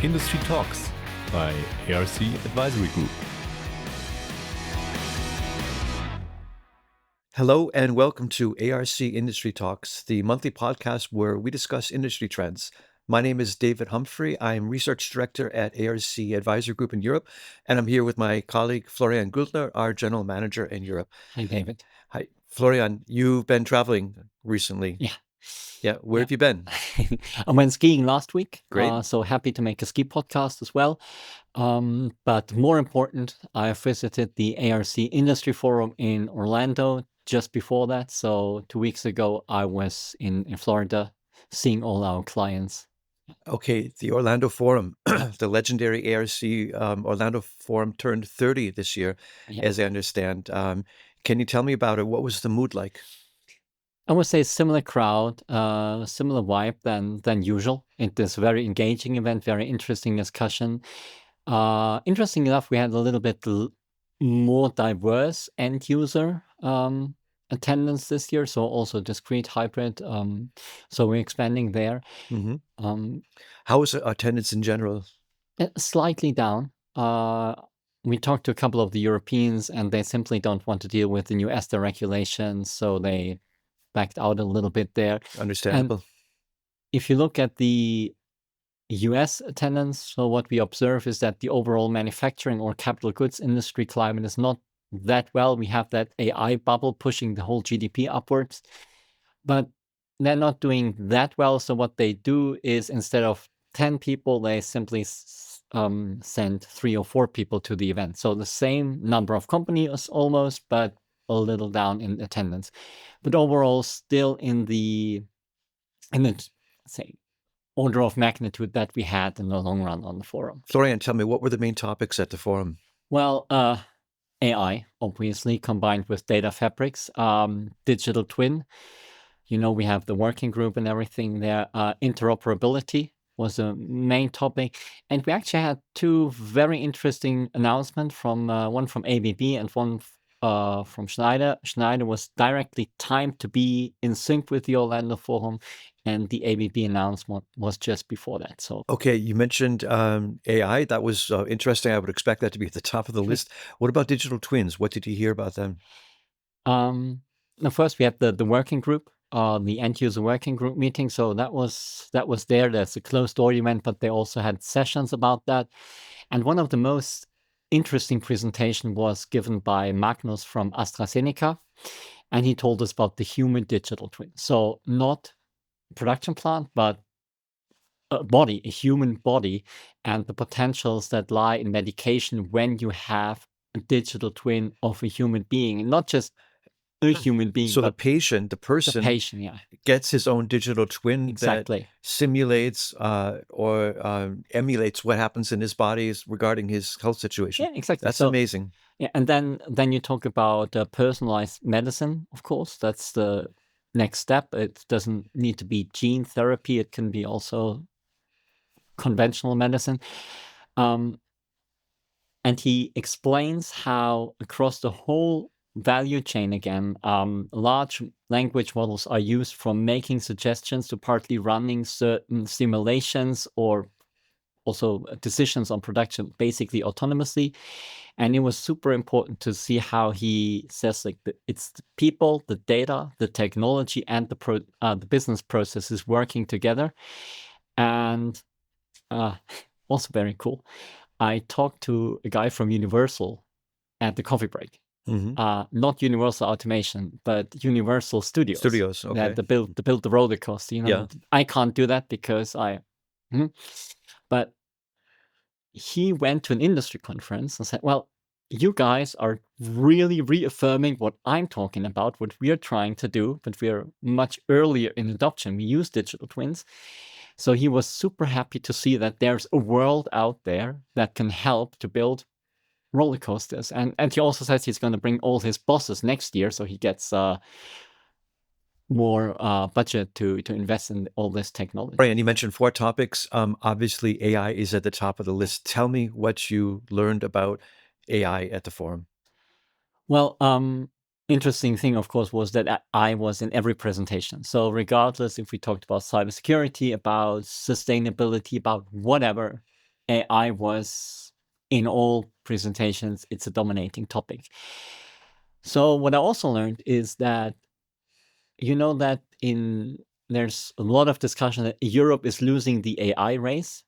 Industry Talks by ARC Advisory Group. Hello and welcome to ARC Industry Talks, the monthly podcast where we discuss industry trends. My name is David Humphrey. I'm Research Director at ARC Advisory Group in Europe, and I'm here with my colleague Florian Gültner, our General Manager in Europe. Hi, David. Hi, Florian. You've been traveling recently. Yeah. Where have you been? I went skiing last week. Great. So happy to make a ski podcast as well. But more important, I visited the ARC Industry Forum in Orlando just before that. So 2 weeks ago, I was in Florida seeing all our clients. Okay, the Orlando Forum, the legendary ARC Orlando Forum turned 30 this year, as I understand. Can you tell me about it? What was the mood like? I would say similar crowd, similar vibe than usual. It is a very engaging event, very interesting discussion. Interesting enough, we had a little bit more diverse end user attendance this year, so also discrete hybrid. So we're expanding there. How is attendance in general? Slightly down. We talked to a couple of the Europeans, and they simply don't want to deal with the new ESTA regulations, so they backed out a little bit there. Understandable. And if you look at the US attendance, so what we observe is that the overall manufacturing or capital goods industry climate is not that well. We have that AI bubble pushing the whole GDP upwards, but they're not doing that well. So what they do is instead of 10 people, they simply send 3 or 4 people to the event. So the same number of companies almost, but a little down in attendance. But overall, still in the say order of magnitude that we had in the long run on the forum. Florian, tell me, what were the main topics at the forum? Well, AI, obviously, combined with data fabrics, digital twin. We have the working group and everything there. Interoperability was a main topic. And we actually had 2 very interesting announcements from one from ABB and one from Schneider. Schneider was directly timed to be in sync with the Orlando Forum, and the ABB announcement was just before that. So okay, you mentioned AI. That was interesting. I would expect that to be at the top of the list. What about digital twins? What did you hear about them? Now first we had the working group, the end user working group meeting. So that was there. That's a closed door event, but they also had sessions about that. And one of the most interesting presentation was given by Magnus from AstraZeneca, and he told us about the human digital twin. So not production plant, but a human body, and the potentials that lie in medication when you have a digital twin of a human being, and not just a human being. So the person gets his own digital twin that simulates or emulates what happens in his body regarding his health situation. Yeah, exactly. That's amazing. Yeah, and then you talk about personalized medicine. Of course, that's the next step. It doesn't need to be gene therapy. It can be also conventional medicine. And he explains how across the whole value chain again, large language models are used from making suggestions to partly running certain simulations or also decisions on production, basically autonomously. And it was super important to see how he says it's the people, the data, the technology, and the business processes working together. And also very cool. I talked to a guy from Universal at the coffee break. Not Universal Automation, but Universal Studios. Studios, okay. That build the roller coaster. Yeah. I can't do that because but he went to an industry conference and said, well, you guys are really reaffirming what I'm talking about, what we are trying to do, but we're much earlier in adoption. We use digital twins. So he was super happy to see that there's a world out there that can help to build roller coasters. And he also says he's going to bring all his bosses next year, so he gets more budget to invest in all this technology. Right, and you mentioned 4 topics. Obviously, AI is at the top of the list. Tell me what you learned about AI at the forum. Well, interesting thing, of course, was that I was in every presentation. So regardless if we talked about cybersecurity, about sustainability, about whatever, AI was in all presentations, it's a dominating topic. So what I also learned is that, that there's a lot of discussion that Europe is losing the AI race.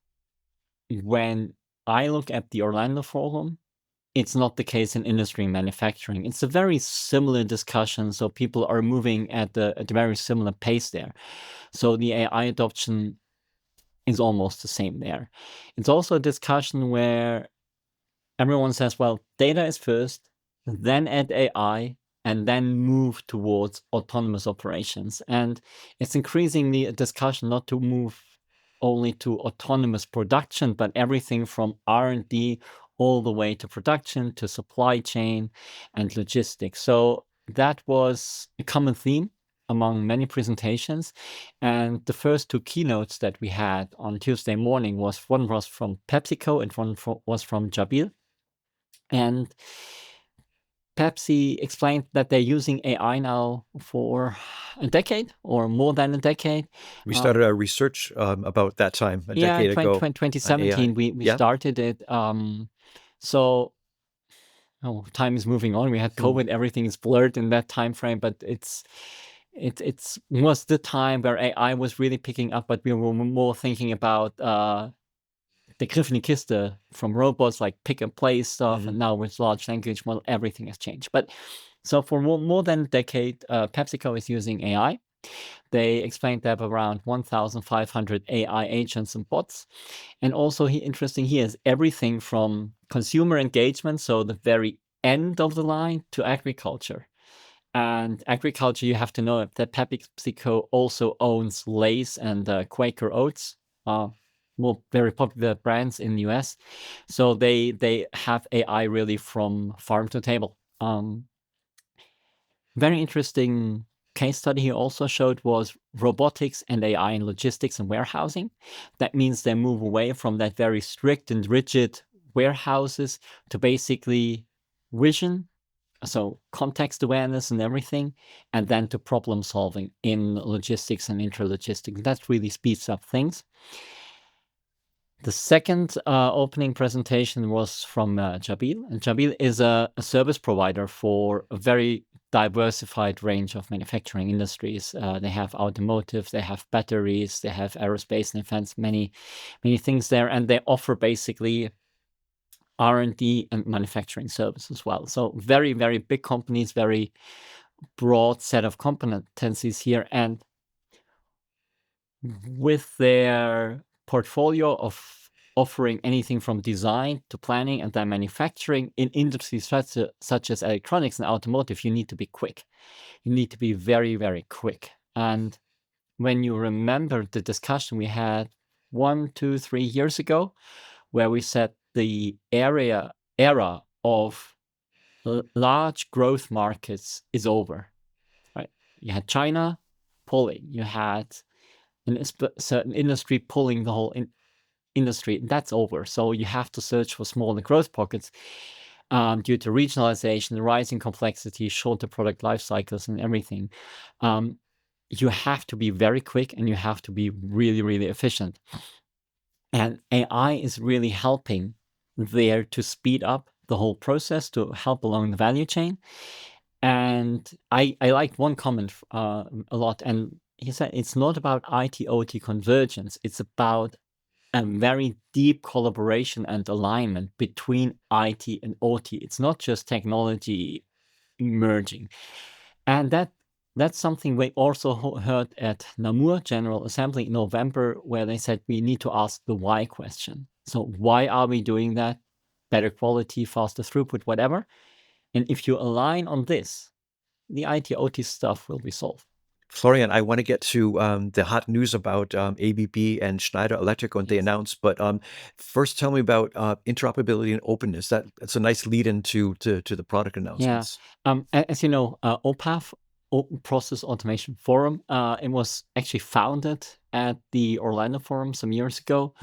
When I look at the Orlando Forum, it's not the case in industry and manufacturing. It's a very similar discussion. So people are moving at a very similar pace there. So the AI adoption is almost the same there. It's also a discussion where everyone says, well, data is first, then add AI, and then move towards autonomous operations. And it's increasingly a discussion not to move only to autonomous production, but everything from R&D all the way to production, to supply chain and logistics. So that was a common theme among many presentations. And the first two keynotes that we had on Tuesday morning one was from PepsiCo and one was from Jabil. And Pepsi explained that they're using AI now for a decade or more than a decade. We started our research about that time a decade ago on 2017, AI. we started it. So time is moving on. We had COVID, everything is blurred in that time frame, but it was the time where AI was really picking up, but we were more thinking about the Griff in die Kiste from robots, like pick and place stuff, and now with large language model, everything has changed. But so for more than a decade, PepsiCo is using AI. They explained they have around 1,500 AI agents and bots. And also interesting here is everything from consumer engagement, so the very end of the line, to agriculture. And agriculture, you have to know that PepsiCo also owns Lay's and Quaker Oats, more very popular brands in the US. So they have AI really from farm to table. Very interesting case study he also showed was robotics and AI in logistics and warehousing. That means they move away from that very strict and rigid warehouses to basically vision, so context awareness and everything, and then to problem solving in logistics and intralogistics. That really speeds up things. The second opening presentation was from Jabil. And Jabil is a service provider for a very diversified range of manufacturing industries. They have automotive, they have batteries, they have aerospace and defense, many things there. And they offer basically R&D and manufacturing service as well. So very, very big companies, very broad set of competencies here. And with their portfolio of offering anything from design to planning and then manufacturing in industries such as electronics and automotive, you need to be quick. You need to be very, very quick. And when you remember the discussion we had 1, 2, 3 years ago, where we said the era of large growth markets is over, right? You had China pulling, you had a certain industry pulling the whole industry. That's over. So you have to search for smaller growth pockets due to regionalization, rising complexity, shorter product life cycles, and everything. You have to be very quick and you have to be really, really efficient. And AI is really helping there to speed up the whole process, to help along the value chain. And I liked one comment a lot. And he said, it's not about IT-OT convergence. It's about a very deep collaboration and alignment between IT and OT. It's not just technology merging. And that's something we also heard at Namur General Assembly in November, where they said we need to ask the why question. So why are we doing that? Better quality, faster throughput, whatever. And if you align on this, the IT-OT stuff will be solved. Florian, I want to get to the hot news about ABB and Schneider Electric, what they announced. But first, tell me about interoperability and openness. That's a nice lead into to the product announcements. Yeah. As you know, OPAF, Open Process Automation Forum, it was actually founded at the Orlando Forum some years ago.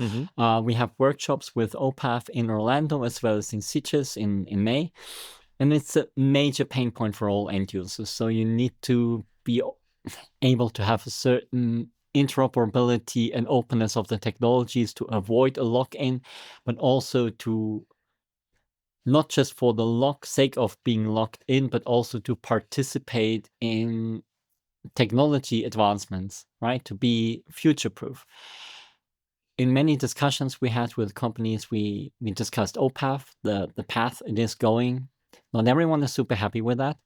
We have workshops with OPAF in Orlando as well as in Sitges in May. And it's a major pain point for all end users. So you need to be able to have a certain interoperability and openness of the technologies to avoid a lock-in, but also to not just for the sake of being locked in, but also to participate in technology advancements, right? To be future-proof. In many discussions we had with companies, we discussed OPAF, the path it is going. Not everyone is super happy with that.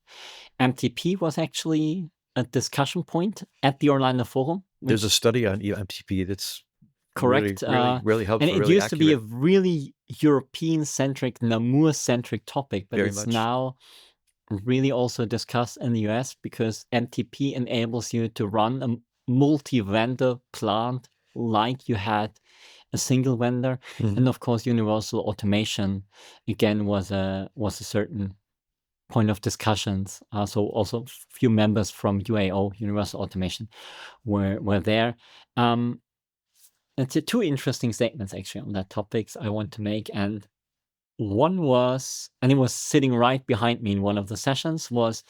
MTP was actually a discussion point at the Orlando Forum. There's a study on MTP that's correct. really helpful, And it really used to be a accurate. really European-centric, Namur-centric topic, but Very it's much. now really also discussed in the US because MTP enables you to run a multi-vendor plant like you had a single vendor. Mhm. And of course, universal automation again was a certain point of discussions. So also few members from UAO, Universal Automation, were there. It's two interesting statements actually on that topics I want to make. And one was, and it was sitting right behind me in one of the sessions, was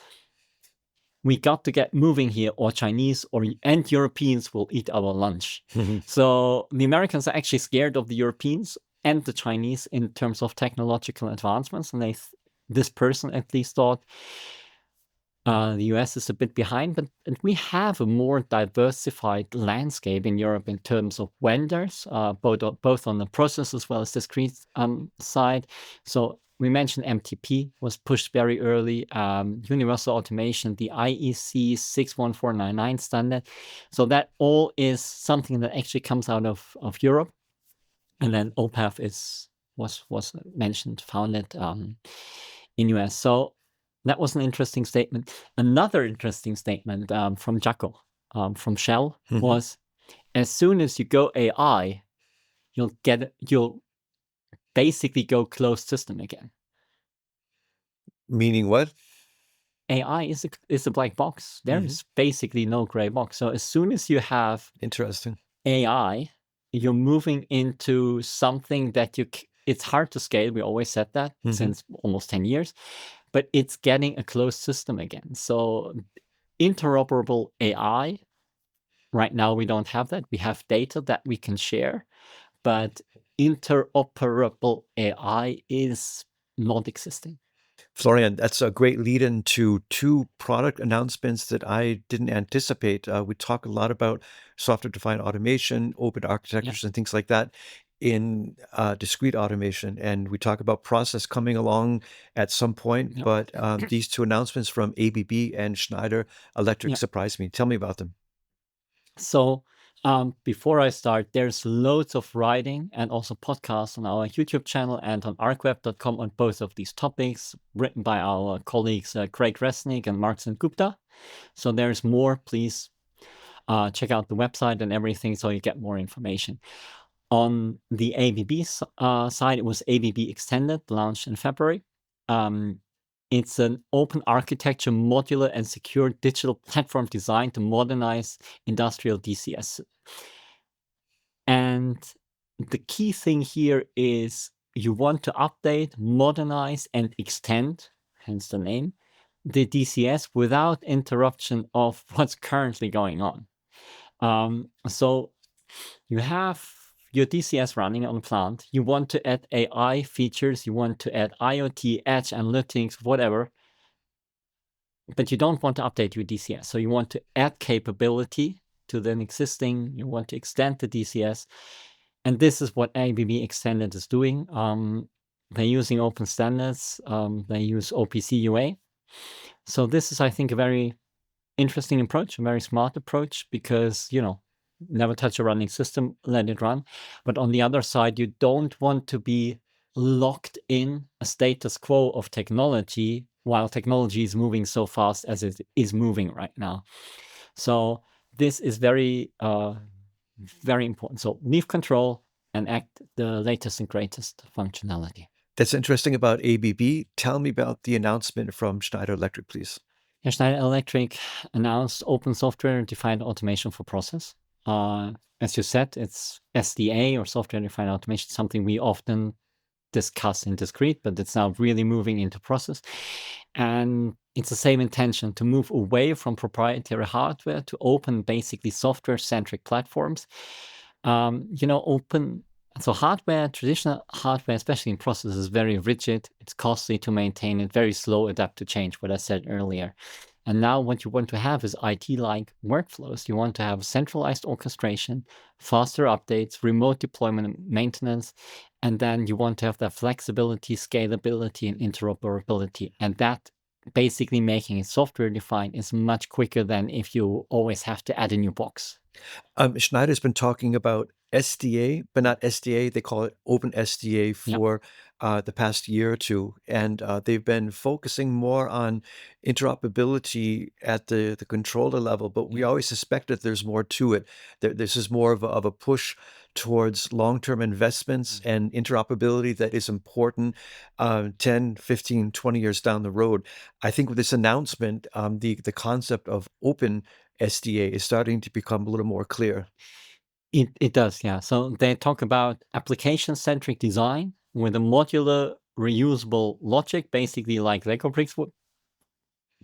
we got to get moving here or Chinese and Europeans will eat our lunch. So the Americans are actually scared of the Europeans and the Chinese in terms of technological advancements. And this person at least thought the US is a bit behind, but we have a more diversified landscape in Europe in terms of vendors, both on the process as well as discrete side. So we mentioned MTP was pushed very early, universal automation, the IEC 61499 standard. So that all is something that actually comes out of Europe. And then OPAF was mentioned, founded in US. So that was an interesting statement. Another interesting statement from Jaco, from Shell, was as soon as you go AI, you'll basically go closed system again. Meaning what? AI is a black box. There is basically no gray box. So as soon as you have interesting AI, you're moving into something that it's hard to scale. We always said that since almost 10 years, but it's getting a closed system again. So interoperable AI, right now we don't have that. We have data that we can share, but interoperable AI is not existing. Florian, that's a great lead-in to two product announcements that I didn't anticipate. We talk a lot about software-defined automation, open architectures, and things like that in discrete automation. And we talk about process coming along at some point, but these two announcements from ABB and Schneider Electric surprised me. Tell me about them. So before I start, there's loads of writing and also podcasts on our YouTube channel and on arcweb.com on both of these topics, written by our colleagues Craig Resnick and Mark Gupta. So there's more. Please check out the website and everything so you get more information. On the ABB side, it was ABB Extended, launched in February. It's an open architecture, modular and secure digital platform designed to modernize industrial DCS. And the key thing here is you want to update, modernize, and extend, hence the name, the DCS without interruption of what's currently going on. So you have your DCS running on the plant. You want to add AI features. You want to add IoT, edge analytics, whatever. But you don't want to update your DCS. So you want to add capability to the existing. You want to extend the DCS. And this is what ABB Extended is doing. They're using open standards. They use OPC UA. So this is, I think, a very interesting approach, a very smart approach, because, never touch a running system, let it run. But on the other side, you don't want to be locked in a status quo of technology while technology is moving so fast as it is moving right now. So this is very, very important. So leave control and act the latest and greatest functionality. That's interesting about ABB. Tell me about the announcement from Schneider Electric, please. Yeah, Schneider Electric announced open software-defined automation for process. As you said, it's SDA or software-defined automation, something we often discuss in discrete, but it's now really moving into process. And it's the same intention to move away from proprietary hardware to open, basically software-centric platforms. So hardware, traditional hardware, especially in processors, is very rigid. It's costly to maintain it, very slow, adapt to change, what I said earlier. And now what you want to have is IT-like workflows. You want to have centralized orchestration, faster updates, remote deployment and maintenance, and then you want to have that flexibility, scalability, and interoperability. And that basically making it software defined is much quicker than if you always have to add a new box. Schneider's been talking about SDA, but not SDA. They call it Open SDA for the past year or two. And they've been focusing more on interoperability at the controller level, but we always suspect that there's more to it. This is more of a push towards long-term investments and interoperability that is important 10, 15, 20 years down the road. I think with this announcement, the concept of open SDA is starting to become a little more clear. It does, yeah. So they talk about application-centric design with a modular, reusable logic, basically like Lego bricks.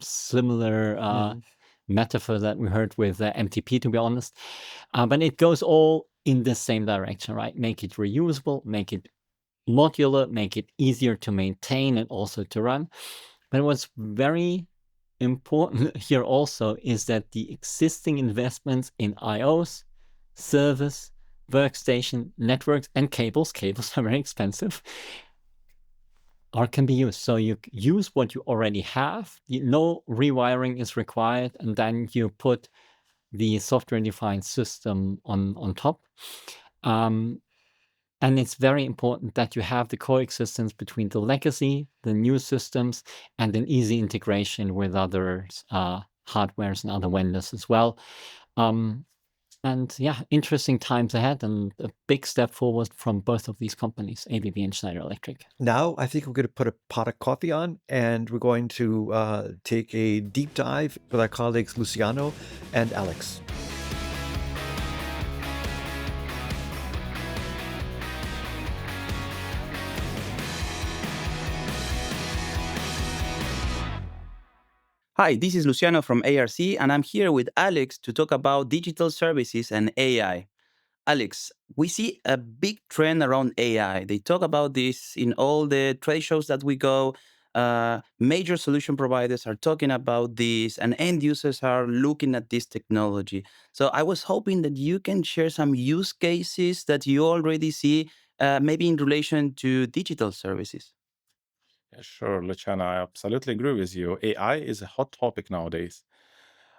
Similar metaphor that we heard with MTP, to be honest. But it goes all in the same direction, right? Make it reusable, make it modular, make it easier to maintain and also to run. But what's very important here also is that the existing investments in IOs, servers, workstation, networks, and cables are very expensive, can be used. So you use what you already have, no rewiring is required, and then you put the software-defined system on top. And it's very important that you have the coexistence between the legacy, the new systems, and an easy integration with other hardwares and other vendors as well. And yeah, interesting times ahead and a big step forward from both of these companies, ABB and Schneider Electric. Now, I think we're going to put a pot of coffee on and we're going to take a deep dive with our colleagues Luciano and Alex. Hi, this is Luciano from ARC, and I'm here with Alex to talk about digital services and AI. Alex, we see a big trend around AI. They talk about this in all the trade shows that we go. Major solution providers are talking about this, and end users are looking at this technology. So I was hoping that you can share some use cases that you already see, maybe in relation to digital services. Yeah, sure, Luciana, I absolutely agree with you. AI is a hot topic nowadays.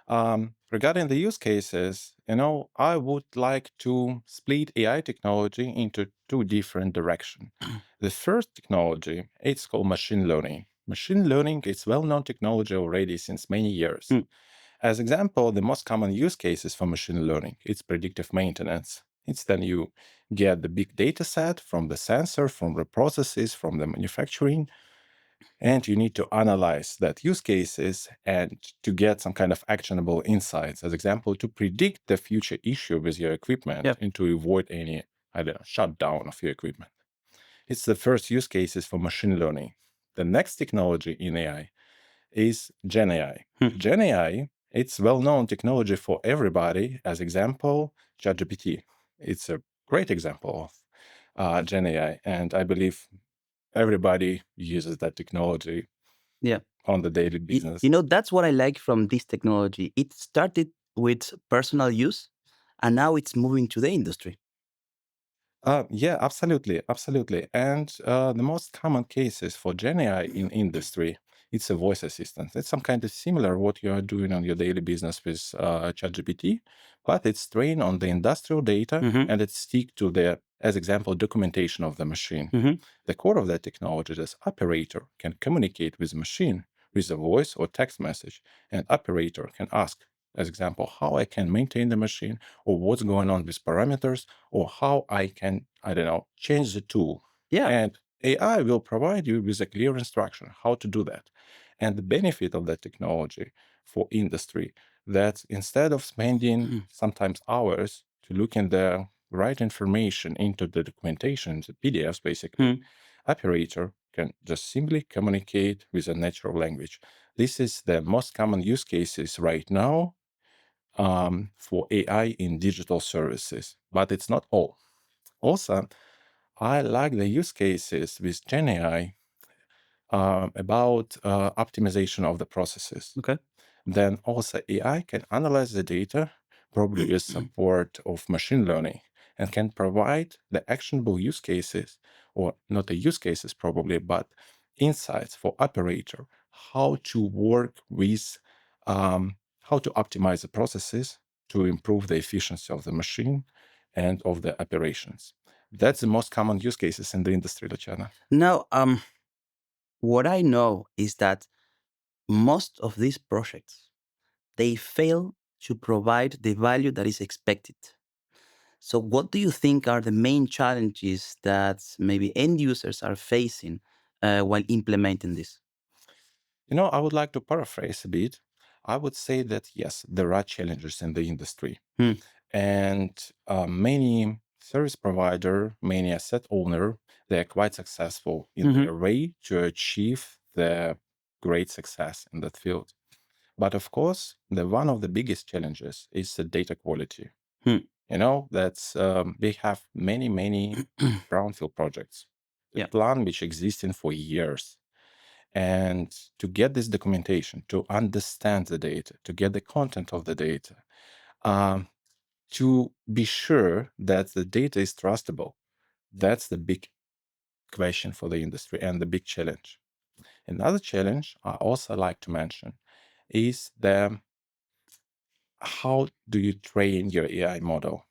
Regarding the use cases, I would like to split AI technology into two different directions. The first technology, it's called machine learning. Machine learning is well-known technology already since many years. As example, the most common use cases for machine learning, it's predictive maintenance. It's then you get the big data set from the sensor, from the processes, from the manufacturing, and you need to analyze that use cases and to get some kind of actionable insights. As example, to predict the future issue with your equipment and to avoid any, shutdown of your equipment. It's the first use cases for machine learning. The next technology in AI is Gen AI. Gen AI, it's well-known technology for everybody. As example, ChatGPT. It's a great example of Gen AI, and I believe everybody uses that technology on the daily business. That's what I like from this technology. It started with personal use, and now it's moving to the industry. Yeah, absolutely. And the most common cases for Gen AI in industry, it's a voice assistant. It's some kind of similar what you are doing on your daily business with ChatGPT, but it's trained on the industrial data and it stick to the, as example, documentation of the machine. The core of that technology is operator can communicate with the machine with a voice or text message, and operator can ask, as example, how I can maintain the machine, or what's going on with parameters, or how I can, change the tool. And AI will provide you with a clear instruction how to do that. And the benefit of that technology for industry, that instead of spending sometimes hours to look in the right information into the documentation, the PDFs basically, operator can just simply communicate with a natural language. This is the most common use cases right now for AI in digital services, but it's not all. Also, I like the use cases with GenAI about optimization of the processes. Okay. Then also AI can analyze the data, probably with support of machine learning, and can provide the actionable use cases, or not the use cases probably, but insights for operator, how to work with, how to optimize the processes to improve the efficiency of the machine and of the operations. That's the most common use cases in the industry, Luciana. Now, what I know is that most of these projects, they fail to provide the value that is expected. So what do you think are the main challenges that maybe end users are facing while implementing this? I would like to paraphrase a bit. I would say that yes, there are challenges in the industry, and many service provider, many asset owner, they are quite successful in their way to achieve the great success in that field. But of course, one of the biggest challenges is the data quality. That's they have many brownfield projects, the Yeah. plan which existing for years. And to get this documentation, to understand the data, to get the content of the data, to be sure that the data is trustable, that's the big question for the industry and the big challenge. Another challenge I also like to mention is how do you train your AI model?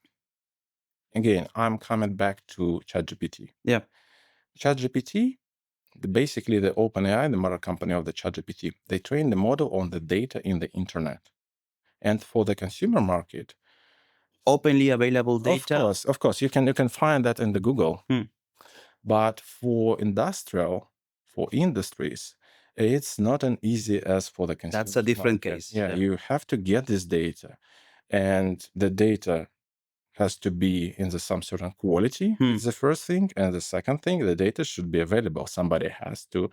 Again, I'm coming back to ChatGPT. Yeah. ChatGPT, basically the OpenAI, the mother company of the ChatGPT, they train the model on the data in the internet. And for the consumer market, Openly available data. of course, you can find that in the Google. But for industries, it's not an easy as for the consumer. That's a different market. case. Yeah, you have to get this data, and the data has to be in some certain quality. It's the first thing, and the second thing, the data should be available. Somebody has to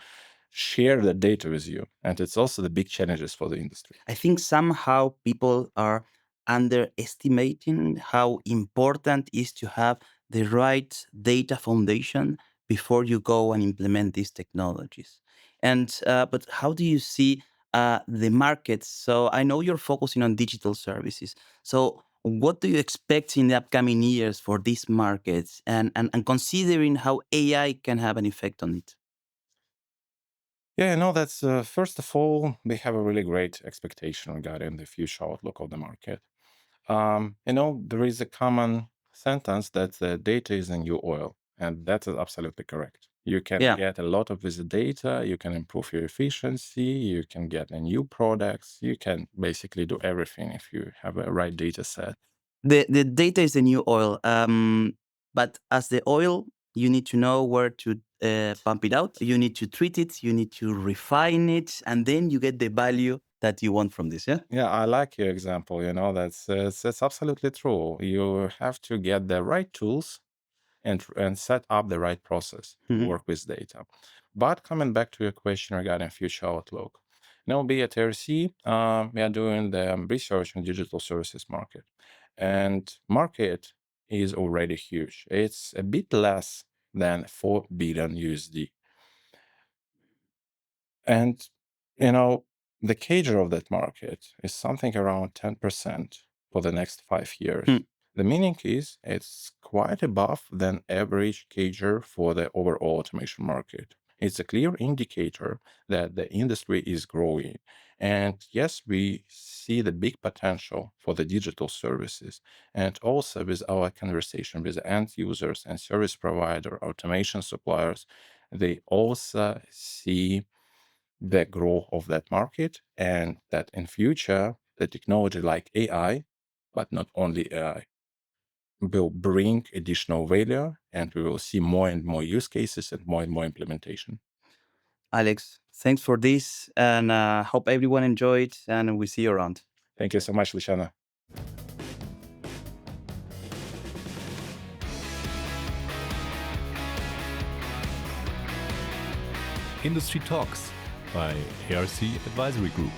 share the data with you, and it's also the big challenges for the industry. I think somehow people are underestimating how important is to have the right data foundation before you go and implement these technologies. And but how do you see the markets? So I know you're focusing on digital services. So what do you expect in the upcoming years for these markets, and considering how AI can have an effect on it? Yeah, that's first of all, we have a really great expectation regarding the future outlook of the market. There is a common sentence that the data is the new oil, and that is absolutely correct. You can get a lot of this data, you can improve your efficiency, you can get a new products, you can basically do everything if you have a right data set. The data is the new oil. But as the oil, you need to know where to pump it out. You need to treat it. You need to refine it, and then you get the value that you want from this. Yeah. Yeah, I like your example. That's absolutely true. You have to get the right tools and set up the right process to work with data. But coming back to your question regarding future outlook, be at ARC, we are doing the research in digital services market, and market is already huge. It's a bit less than 4 billion USD. And, the CAGR of that market is something around 10% for the next 5 years. The meaning is it's quite above than average CAGR for the overall automation market. It's a clear indicator that the industry is growing. And yes, we see the big potential for the digital services. And also with our conversation with end users and service provider, automation suppliers, they also see the growth of that market, and that in future the technology like AI, but not only AI, will bring additional value, and we will see more and more use cases and more implementation. Alex, thanks for this, and hope everyone enjoyed, and we see you around. Thank you so much, Luciana. Industry Talks, by ARC Advisory Group.